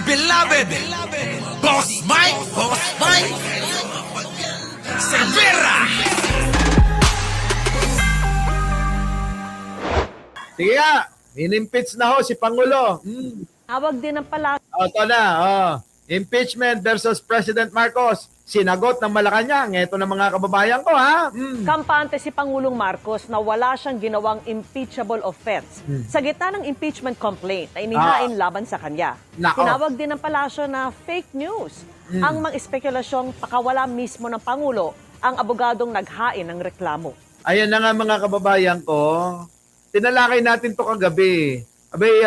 beloved Boss Mike Cervera. Sige nga, in-impeach na ho si Pangulo. Tawag din ng pala Ito na, impeachment versus President Marcos. Sinagot ng Malacanang. Ito na mga kababayan ko, ha? kampante si Pangulong Marcos na wala siyang ginawang impeachable offense sa gitna ng impeachment complaint na inihain laban sa kanya. Nako. Tinawag din ng palasyo na fake news ang mga espekulasyong pakawala mismo ng Pangulo ang abogadong naghain ng reklamo. Ayan na nga mga kababayan ko. Tinalakay natin to kagabi. Abay,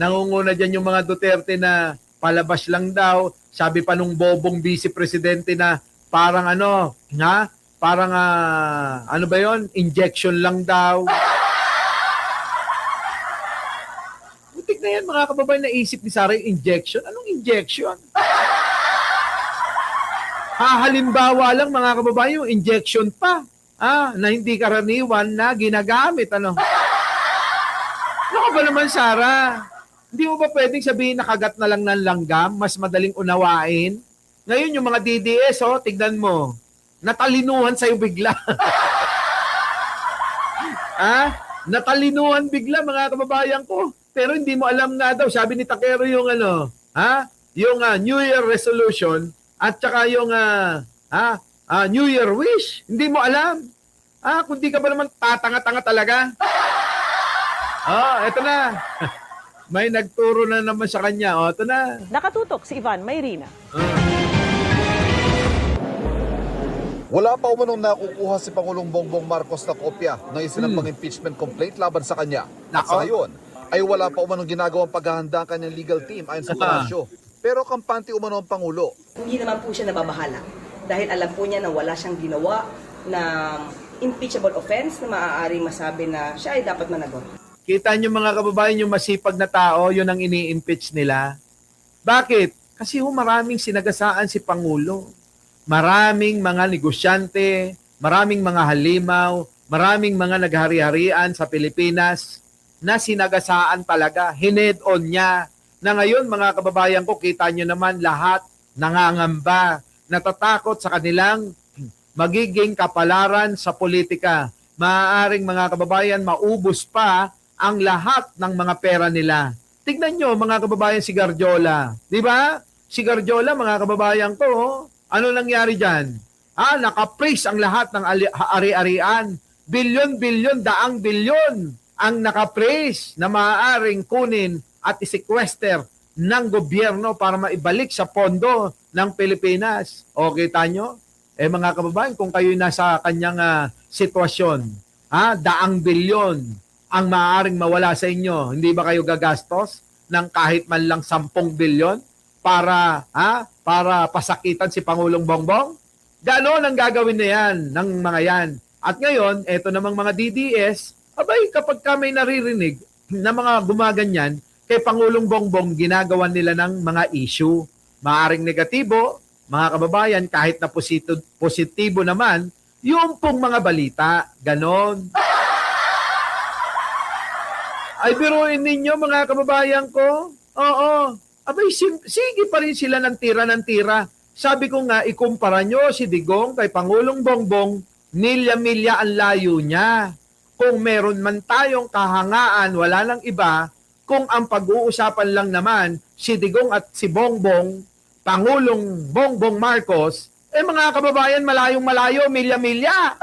nangunguna dyan yung mga Duterte na palabas lang daw. Sabi pa nung bobong vice presidente na parang parang ano ba yon? Injection lang daw. Butik na yan mga kababayan, naisip ni Sara yung injection. Anong injection? Halimbawa lang mga kababayan, yung injection pa. Na hindi karaniwan na ginagamit. Ano ka ba naman, Sara? Hindi mo ba pwedeng sabihin na kagat na lang ng langgam, mas madaling unawain? Ngayon yung mga DDS, tignan mo, natalinuhan sa'yo bigla. Natalinuhan bigla mga kababayan ko. Pero hindi mo alam nga daw, sabi ni Takero yung yung New Year resolution at saka yung New Year wish. Hindi mo alam. Kung di ka ba naman tatanga-tanga talaga. Eto na. May nagturo na naman sa kanya. Ito na. Nakatutok si Ivan Mayrina. Wala pa umanong nakukuha si Pangulong Bongbong Marcos na kopya ng isinampang impeachment complaint laban sa kanya. At sa ngayon, ay wala pa umanong ginagawang paghahanda ang kanyang legal team ayon sa palasyo. Pero kampante umano ang Pangulo. Hindi naman po siya nababahala dahil alam po niya na wala siyang ginawa na impeachable offense na maaaring masabi na siya ay dapat managot. Kita nyo mga kababayan, yung masipag na tao, yun ang ini-impeach nila. Bakit? Kasi maraming sinagasaan si Pangulo. Maraming mga negosyante, maraming mga halimaw, maraming mga naghari-harian sa Pilipinas na sinagasaan talaga. Hined-on niya. Na ngayon mga kababayan ko, kita nyo naman lahat nangangamba, natatakot sa kanilang magiging kapalaran sa politika. Maaaring mga kababayan, maubos pa ang lahat ng mga pera nila. Tignan nyo mga kababayan si Garjola. Di ba? Si Garjola mga kababayan ko, ano nangyari dyan? Naka-freeze ang lahat ng ari-arian. Bilyon-bilyon, daang bilyon ang naka-freeze na maaaring kunin at isequester ng gobyerno para maibalik sa pondo ng Pilipinas. O kita nyo? Mga kababayan, kung kayo nasa kanyang sitwasyon, daang bilyon ang maaaring mawala sa inyo, hindi ba kayo gagastos ng kahit man lang 10 bilyon para pasakitan si Pangulong Bongbong? Ganon ang gagawin na yan ng mga yan. At ngayon, eto namang mga DDS, kapag may naririnig na mga gumaganyan, kay Pangulong Bongbong, ginagawan nila ng mga issue. Maaaring negatibo, mga kababayan, kahit na positibo naman, yung pong mga balita, ganon. Ay, biruin ninyo mga kababayan ko. Oo. Sige pa rin sila ng tira. Sabi ko nga, ikumpara nyo si Digong kay Pangulong Bongbong, milya-milya ang layo niya. Kung meron man tayong kahangaan, wala nang iba, kung ang pag-uusapan lang naman si Digong at si Bongbong, Pangulong Bongbong Marcos, mga kababayan, malayong-malayo, milya-milya.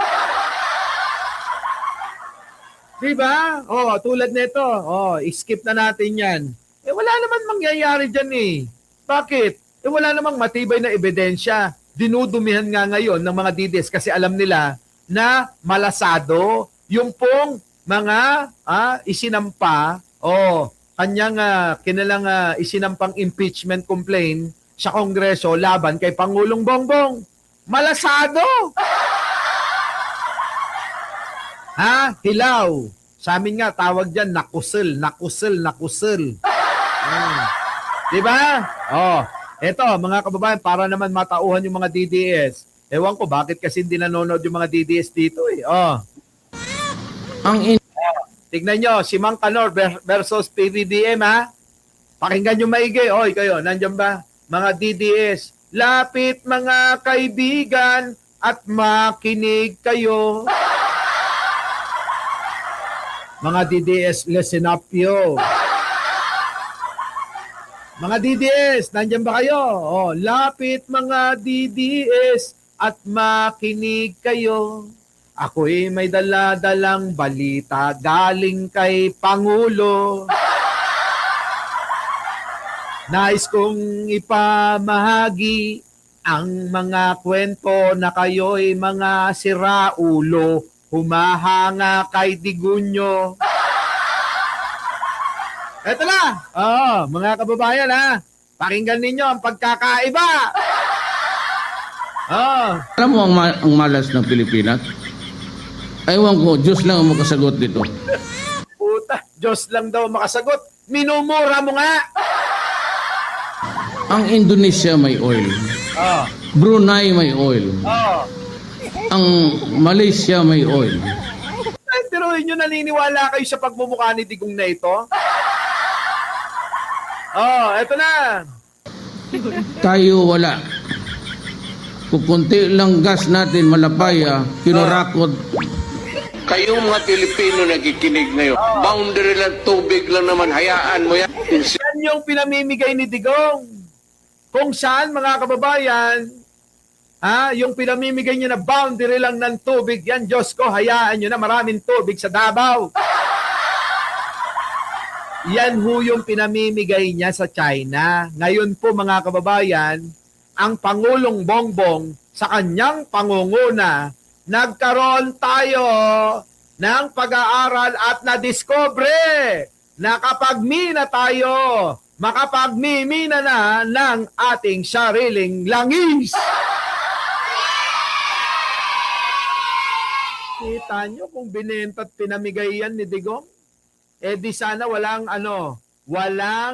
Diba? Tulad nito. Skip na natin yan. Wala naman mangyayari dyan eh. Bakit? Wala namang matibay na ebidensya. Dinudumihan nga ngayon ng mga DDS kasi alam nila na malasado yung pong mga isinampa kanyang kinalang isinampang impeachment complaint sa Kongreso laban kay Pangulong Bongbong. Malasado! Hilaw. Sa amin nga, tawag dyan, nakusel. Diba? Eto, mga kababayan, para naman matauhan yung mga DDS. Ewan ko, bakit kasi hindi nanonood yung mga DDS dito eh. Tignan nyo, si Mang Kanor versus PBBM Pakinggan nyo maigi. Oy, kayo, nandyan ba? Mga DDS, lapit mga kaibigan at makinig kayo. Mga DDS, listen up yo. Mga DDS, nandyan ba kayo? Oh, lapit mga DDS at makinig kayo. Ako'y may dala-dalang balita galing kay Pangulo. Nais kong ipamahagi ang mga kwento na kayo'y mga siraulo, humahanga kay Digunyo. Eto na, mga kababayan ha, pakinggan ninyo ang pagkakaiba. Alam mo ang malas ng Pilipinas? Ewan ko, Diyos lang ang makasagot dito. Puta, Diyos lang daw makasagot. Minumura mo nga. Ang Indonesia may oil. Brunei may oil. Ang Malaysia may oil. Pero inyo naniniwala kayo sa pagmumukha ni Digong na ito? Eto na. Tayo wala. Kukunti lang gas natin malapaya, kinurakot. Kayong mga Pilipino nakikinig ngayon, boundary lang, tubig lang naman, hayaan mo yan. Yan yung pinamimigay ni Digong. Kung saan, mga kababayan, yung pinamimigay niyo na boundary lang ng tubig, yan, Diyos ko, hayaan nyo na maraming tubig sa Davao. Yan ho yung pinamimigay niya sa China. Ngayon po, mga kababayan, ang Pangulong Bongbong sa kanyang pangunguna, nagkaroon tayo ng pag-aaral at nadiscovery na kapag mina tayo, makapagmimina na ng ating sariling langis. Kita nyo kung binenta at pinamigay yan ni Digong? Di sana walang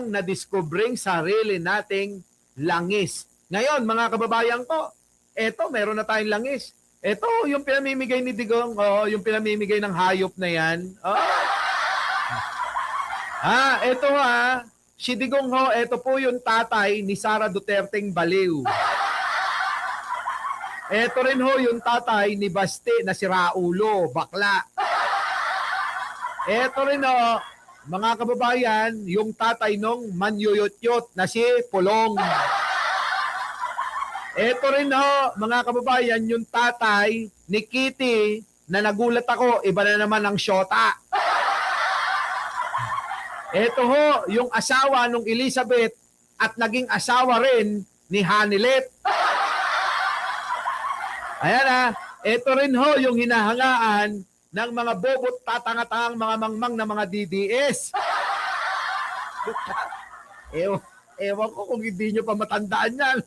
nadiskobring sarili nating langis. Ngayon, mga kababayan ko, eto, meron na tayong langis. Eto, yung pinamimigay ni Digong, yung pinamimigay ng hayop na yan. Eto si Digong eto po yung tatay ni Sara Duterteng Baliw. Eto rin yung tatay ni Baste na si Raulo, bakla. Eto rin mga kababayan, yung tatay nung Manyuyot-yot na si Pulong. Eto rin mga kababayan, yung tatay ni Kitty na nagulat ako, iba na naman ang syota. Eto yung asawa nung Elizabeth at naging asawa rin ni Hanilet. Ayan eto rin yung hinahangaan ng mga bobot tatangatang mga mangmang na mga DDS. Ewan ko kung hindi nyo pa matandaan yan.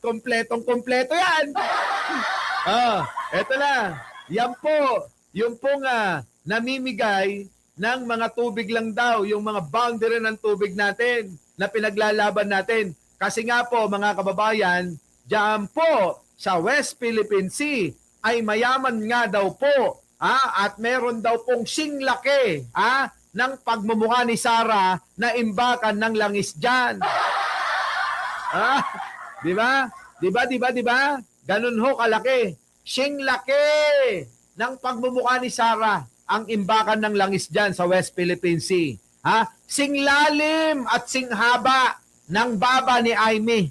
Kompletong-kompleto yan. Eto na. Yan po. Yung pong namimigay ng mga tubig lang daw, yung mga boundary ng tubig natin na pinaglalaban natin. Kasi nga po, mga kababayan, diyan po sa West Philippine Sea ay mayaman nga daw po at meron daw pong singlaki ng pagmumukha ni Sara na imbakan ng langis dyan. Di ba? Ganun kalaki. Singlaki ng pagmumukha ni Sara ang imbakan ng langis dyan sa West Philippine Sea. Singlalim at singhaba ng baba ni Aimee.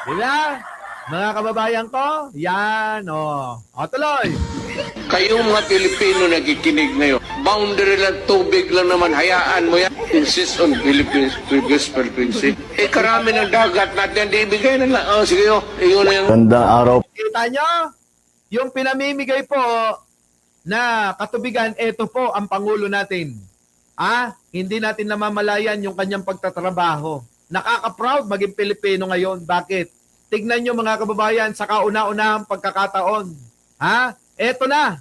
Di ba? Mga kababayan ko, yan, tuloy. Kayong mga Pilipino nakikinig ngayon, boundary lang, tubig lang naman, hayaan mo yan. Insist on Philippines, previous Philippines. Karami ng dagat natin, di ibigay na lang. Sige iyon na yung... Ganda araw. Kita nyo? Yung pinamimigay po na katubigan, ito po ang Pangulo natin. Hindi natin namamalayan yung kanyang pagtatrabaho. Nakaka-proud maging Pilipino ngayon. Bakit? Tignan nyo mga kababayan sa kauna-unahang pagkakataon. Eto na.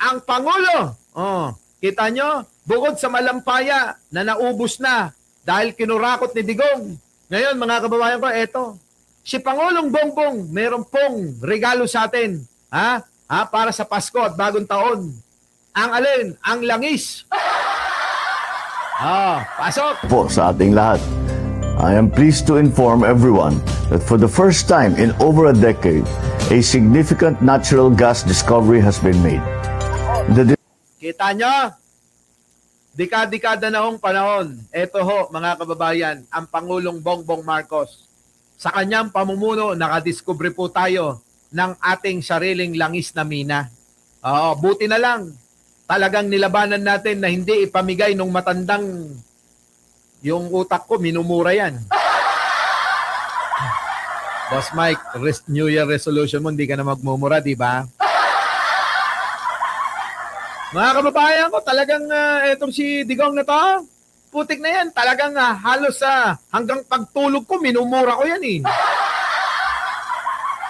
Ang Pangulo. Kita nyo? Bukod sa malampaya na naubos na dahil kinurakot ni Digong. Ngayon mga kababayan ko, eto. Si Pangulong Bongbong, meron pong regalo sa atin. Para sa Pasko at Bagong Taon. Ang alin? Ang langis. Pasok. Po sa ating lahat. I am pleased to inform everyone that for the first time in over a decade, a significant natural gas discovery has been made. Kita nyo? Dekada-dekada na hong panahon. Ito ho, mga kababayan, ang Pangulong Bongbong Marcos. Sa kanyang pamumuno, nakadiskubre po tayo ng ating sariling langis na mina. Buti na lang. Talagang nilabanan natin na hindi ipamigay nung matandang yung utak ko, minumura yan. Boss Mike, New Year resolution mo, hindi ka na magmumura, di ba? Mga kababayan ko, talagang etong si Digong na to, putik na yan. Talagang halos hanggang pagtulog ko, minumura ko yan eh.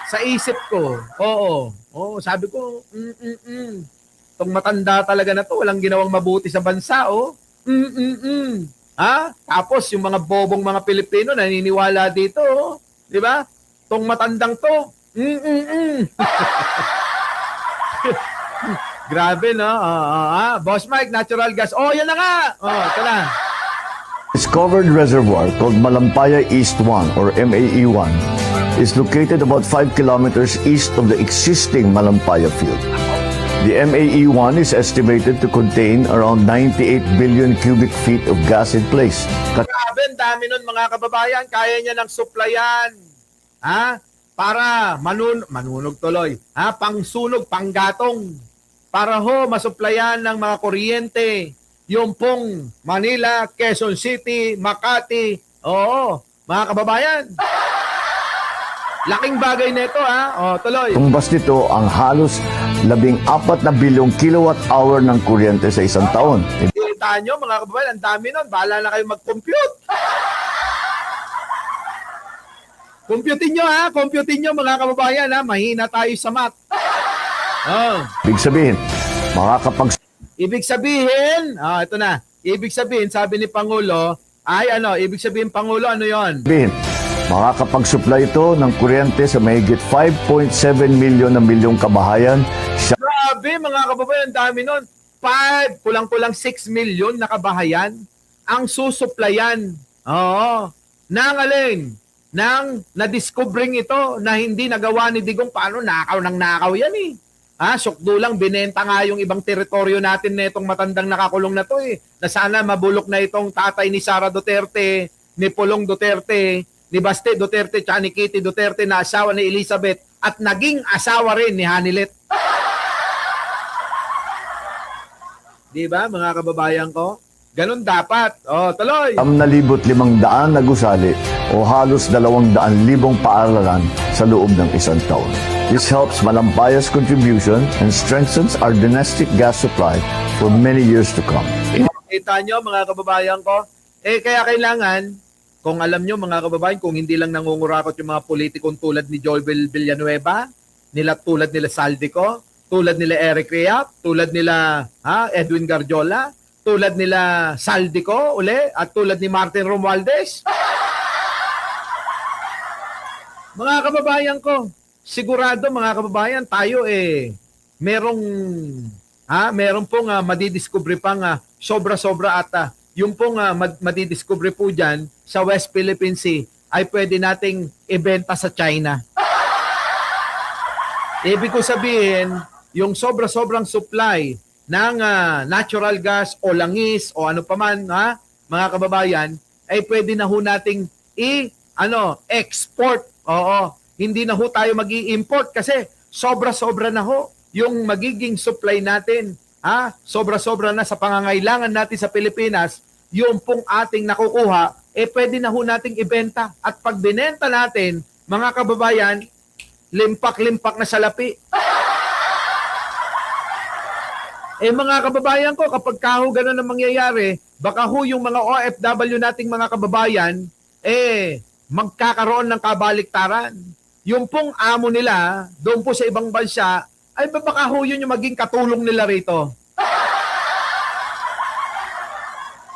Sa isip ko, oo, sabi ko, Itong matanda talaga na to, walang ginawang mabuti sa bansa, oh. Tapos yung mga bobong mga Pilipino naniniwala dito, oh. Di ba? Itong matandang to, Grabe, no? Boss Mike, natural gas. Yan na nga. Ito na. Discovered reservoir called Malampaya East 1 or MAE-1 is located about 5 kilometers east of the existing Malampaya field. The MAE-1 is estimated to contain around 98 billion cubic feet of gas in place. Grabe, ang dami nun mga kababayan. Kaya niya ng supplyan. Para manunog tuloy. Pangsunog, panggatong. Para masupplyan ng mga kuryente. Yung pong Manila, Quezon City, Makati. Oo, mga kababayan. Laking bagay nito, tuloy. Tumbas nito ang halos 14 na bilyong kilowatt hour ng kuryente sa isang taon. Kita nyo, mga kababayan, ang dami nun. Bahala na kayo mag-compute. Computein nyo, mga kababayan, Mahina tayo sa math. Ibig sabihin, ito na. Ibig sabihin, sabi ni Pangulo, Pangulo, ano yon? Makakapag-supply ito ng kuryente sa mahigit 5.7 milyong kabahayan. Grabe, mga kababayan, ang dami nun. Kulang-kulang 6 million na kabahayan ang susuplayan. Nang alin? Nang na-discovering ito na hindi nagawa ni Digong. Paano? Nakaw yan eh. Sukdulang binenta nga yung ibang teritoryo natin na itong matandang nakakulong na to eh. Na sana mabulok na itong tatay ni Sara Duterte, ni Pulong Duterte, ni Baste Duterte, tsaka ni Kitty Duterte na asawa ni Elizabeth at naging asawa rin ni Hanilet. Di ba, mga kababayan ko? Ganun dapat. Tuloy. 6,500 na gusali o halos 200,000 paaralan sa loob ng isang taon. This helps Malampaya's contribution and strengthens our domestic gas supply for many years to come. Kita nyo, mga kababayan ko, kaya kailangan, kung alam nyo, mga kababayan, kung hindi lang nangungurakot yung mga politikong tulad ni Joel Villanueva, tulad nila Saldico, tulad nila Eric Riap, tulad nila Edwin Garjola, tulad nila Saldico, at tulad ni Martin Romualdez. Mga kababayan ko, sigurado mga kababayan, tayo meron pong madidiscover pang sobra-sobra at yung pong madidiscover po dyan sa West Philippine Sea ay pwede nating ibenta sa China. Ibig ko sabihin, yung sobra-sobrang supply ng natural gas o langis o ano pa man, mga kababayan, ay pwede na ho nating export. Hindi na ho tayo mag-i-import kasi sobra-sobra na ho yung magiging supply natin. Sobra-sobra na sa pangangailangan natin sa Pilipinas, yung pong ating nakukuha, pwede na ho nating ibenta. At pag binenta natin, mga kababayan, limpak-limpak na salapi. Mga kababayan ko, kapag ganun ang mangyayari, baka ho yung mga OFW nating mga kababayan, magkakaroon ng kabaliktaran. Yung pong amo nila, doon po sa ibang bansa, ay baka ho yun yung maging katulong nila rito.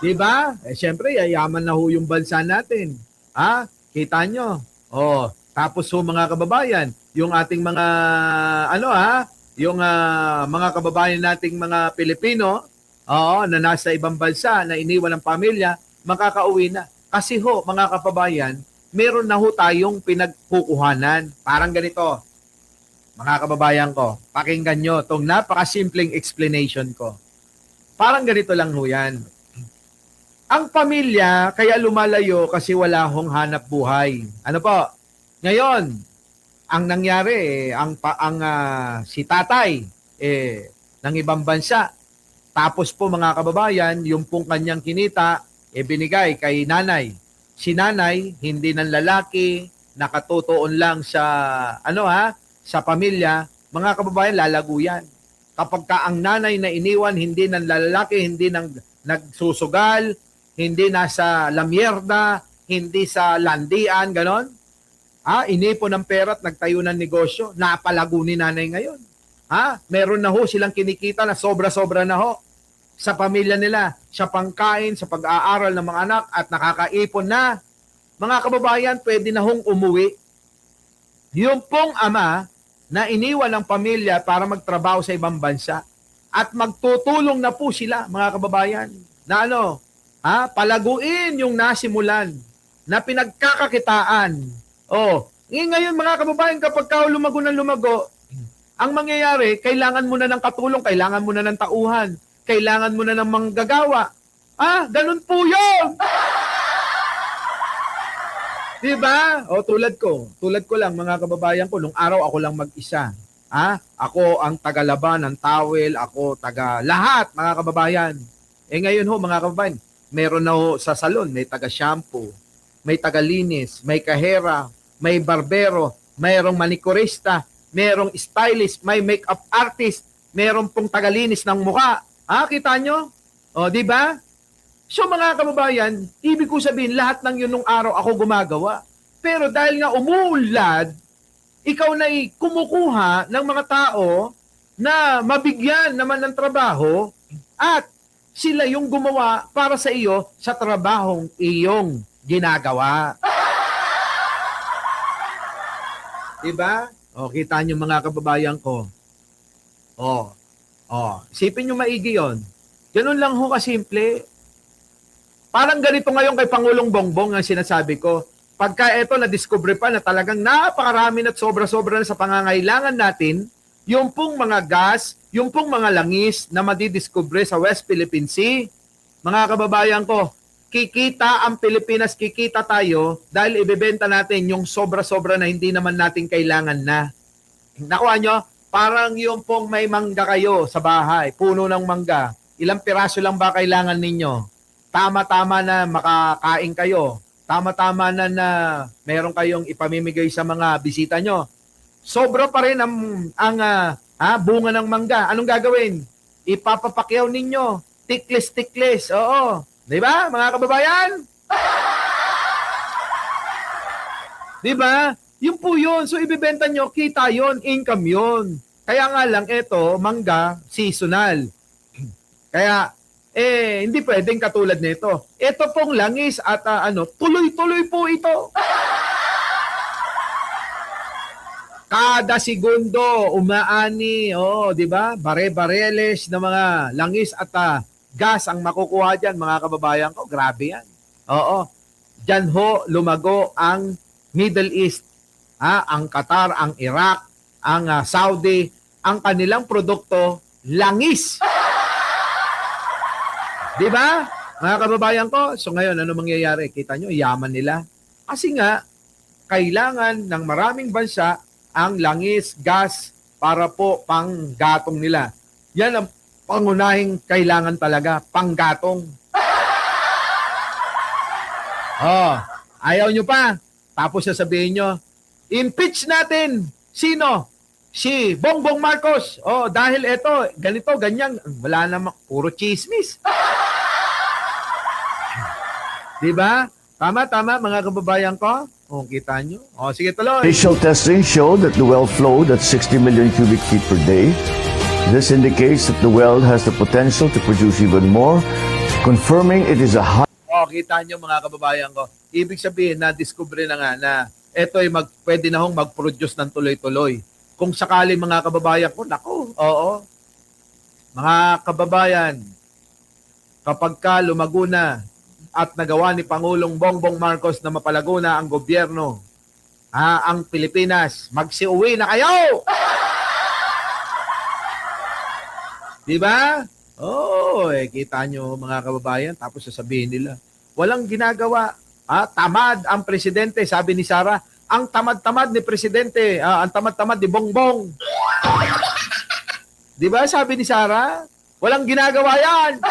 Diba? Siyempre, yayaman na ho yung bansa natin. Kita nyo. Tapos ho mga kababayan, yung ating mga, yung mga kababayan nating mga Pilipino, oo, na nasa ibang bansa, na iniwan ng pamilya, makakauwi na. Kasi ho, mga kababayan, meron na ho tayong pinagkukuhanan. Parang ganito, mga kababayan ko, pakinggan nyo itong napakasimpleng explanation ko. Parang ganito lang ho yan. Ang pamilya, kaya lumalayo kasi wala hong hanap buhay. Ano po? Ngayon, ang nangyari, si tatay, ng ibang bansa. Tapos po mga kababayan, yung pong kanyang kinita, binigay kay nanay. Si nanay, hindi ng lalaki, nakatutuon lang sa, sa pamilya. Mga kababayan, lalago yan. Kapag ka ang nanay na iniwan, hindi ng lalaki, hindi nagsusugal, hindi nasa lamierda, hindi sa landian, ganon. Inipon ng pera at nagtayo ng negosyo. Napalago ni nanay ngayon. Meron na ho silang kinikita na sobra-sobra na ho sa pamilya nila, sa pangkain, sa pag-aaral ng mga anak at nakakaipon na. Mga kababayan, pwede na hong umuwi. Yung pong ama na iniwan ng pamilya para magtrabaho sa ibang bansa at magtutulong na po sila, mga kababayan, na palaguin yung nasimulan na pinagkakakitaan. Ngayon mga kababayan, kapag ka lumago ng lumago, ang mangyayari, kailangan mo na ng katulong, kailangan mo na ng tauhan, kailangan mo na ng manggagawa. Ganun po yun! Diba? Tulad ko lang mga kababayan ko, nung araw ako lang mag-isa. Ako ang taga-laban ng towel, ako taga-lahat mga kababayan. Ngayon ho mga kababayan, meron na ho sa salon, may taga-shampoo, may taga-linis, may kahera, may barbero, mayroong manikurista, mayroong stylist, may makeup artist, mayroong pong tagalinis ng mukha. Kita nyo? Di ba? So mga kababayan, ibig ko sabihin, lahat ng yun nung araw ako gumagawa. Pero dahil nga umuulad, ikaw na kumukuha ng mga tao na mabigyan naman ng trabaho at sila yung gumawa para sa iyo sa trabahong iyong ginagawa. Diba? Kita nyo mga kababayan ko. Isipin nyo maigi yun. Ganun lang ho kasimple. Parang ganito ngayon kay Pangulong Bongbong ang sinasabi ko. Pagka ito na-discover pa na talagang napakarami at sobra-sobra na sa pangangailangan natin, yung pong mga gas, yung pong mga langis na madidiscover sa West Philippine Sea, mga kababayan ko, kikita ang Pilipinas, kikita tayo dahil ibebenta natin yung sobra-sobra na hindi naman natin kailangan na. Nakuha nyo? Parang yung pong may mangga kayo sa bahay, puno ng mangga. Ilang piraso lang ba kailangan ninyo? Tama-tama na makakain kayo. Tama-tama na meron kayong ipamimigay sa mga bisita nyo. Sobra pa rin ang bunga ng mangga. Anong gagawin? Ipapapakyaw ninyo. Tiklis-tiklis. Oo. Di ba, mga kababayan? Di ba? Yun po yun. So, ibibenta nyo, kita yun, income yun. Kaya nga lang, ito, mangga, seasonal. Kaya, hindi pwedeng katulad nito. Ito pong langis at tuloy-tuloy po ito. Kada segundo, umaani, di ba? Bare-bareles na mga langis at gas ang makukuha dyan, mga kababayan ko. Grabe yan. Diyan ho, lumago ang Middle East. Ang Qatar, ang Iraq, ang Saudi, ang kanilang produkto, langis. Di ba? Mga kababayan ko, so ngayon, ano mangyayari? Kita nyo, yaman nila. Kasi nga, kailangan ng maraming bansa ang langis, gas, para po panggatong nila. Yan ang pangunahing kailangan talaga, panggatong. Ayaw nyo pa. Tapos sasabihin nyo, impeach natin. Sino? Si Bongbong Marcos. Dahil ito, ganito, ganyan. Wala naman, puro chismis. Diba? Tama, mga kababayan ko. Kita nyo. Sige, tuloy. Initial testing showed that the well flowed at 60 million cubic feet per day. This indicates that the well has the potential to produce even more, confirming it is a high... Kita nyo mga kababayan ko. Ibig sabihin na discover na nga na ito ay pwede na hong mag-produce ng tuloy-tuloy. kung sakali mga kababayan ko, naku, oo. Mga kababayan, kapag ka lumago na at nagawa ni Pangulong Bongbong Marcos na mapalago na ang gobyerno, ang Pilipinas, magsiuwi na kayo! Di ba? Oo, kita nyo mga kababayan, tapos sasabihin nila, walang ginagawa. Tamad ang presidente, sabi ni Sara. Ang tamad-tamad ni presidente, ang tamad-tamad ni Bongbong. Di ba sabi ni Sara? Walang ginagawa yan!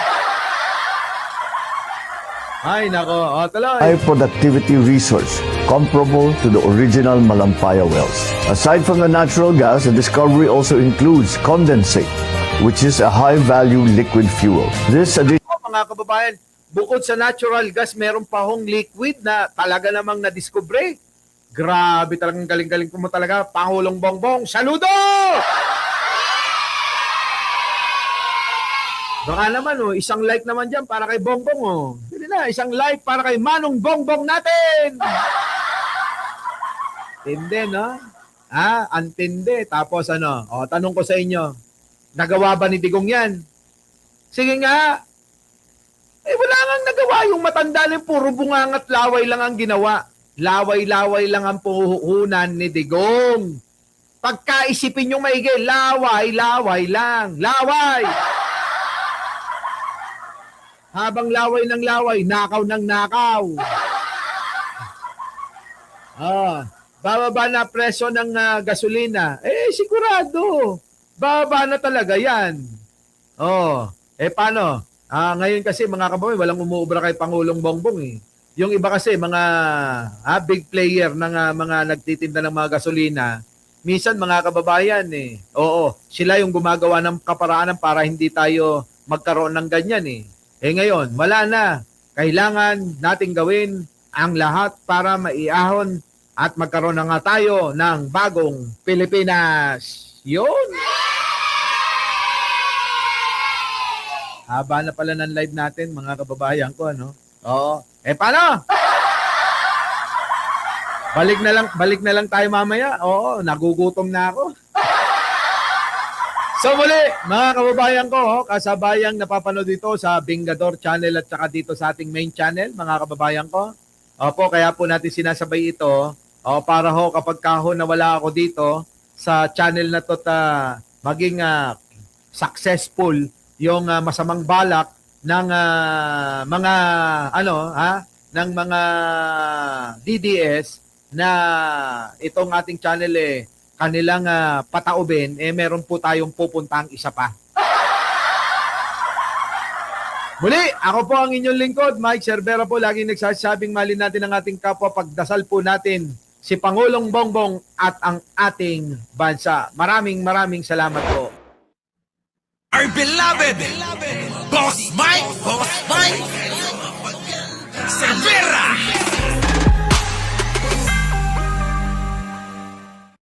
Ay, nako. Tuloy. High productivity resource comparable to the original Malampaya wells. Aside from the natural gas, the discovery also includes condensate, which is a high-value liquid fuel. This Mga kababayan, bukod sa natural gas, meron pa hong liquid na talaga namang nadiskubre. Grabe, talagang galing-galing mo talaga, Pangulong Bongbong. Saludo! Baka naman, isang like naman dyan para kay Bongbong. Hindi na, isang like para kay Manong Bongbong natin. Tinde, no? Antinde. Tapos tanong ko sa inyo, nagawa ba ni Digong yan? Sige nga. Wala nga nagawa. Yung matanda lang, puro bungangat laway lang ang ginawa. Laway-laway lang ang puhunan ni Digong. Pagkaisipin yung maigi, laway-laway lang. Laway! Habang laway ng laway, nakaw ng nakaw. Bababa na presyo ng gasolina. Sigurado. Bababa na talaga yan. Paano? Ngayon kasi mga kababayan, walang umuubra kay Pangulong Bongbong . Yung iba kasi mga big player ng mga nagtitinda ng mga gasolina, minsan mga kababayan sila yung gumagawa ng kaparaanan para hindi tayo magkaroon ng ganyan . Ngayon, wala na. Kailangan nating gawin ang lahat para maiahon at magkaroon na nga tayo ng bagong Pilipinas. Yun! Haba na pala ng live natin, mga kababayan ko, Oo. Paano? Balik na lang tayo mamaya. Oo, nagugutom na ako. So muli, mga kababayan ko, kasabayang napapanood dito sa Bingador Channel at saka dito sa ating main channel, mga kababayan ko. Opo, kaya po natin sinasabay ito para kapag nawala ako dito sa channel na to maging successful yung masamang balak ng mga ng mga DDS na itong ating channel kanilang pataubin, meron po tayong pupuntang isa pa. Muli, ako po ang inyong lingkod, Mike Cervera po, laging nagsasabing malin natin ang ating kapwa, pagdasal po natin si Pangulong Bongbong at ang ating bansa. Maraming salamat po. Our beloved Boss Mike!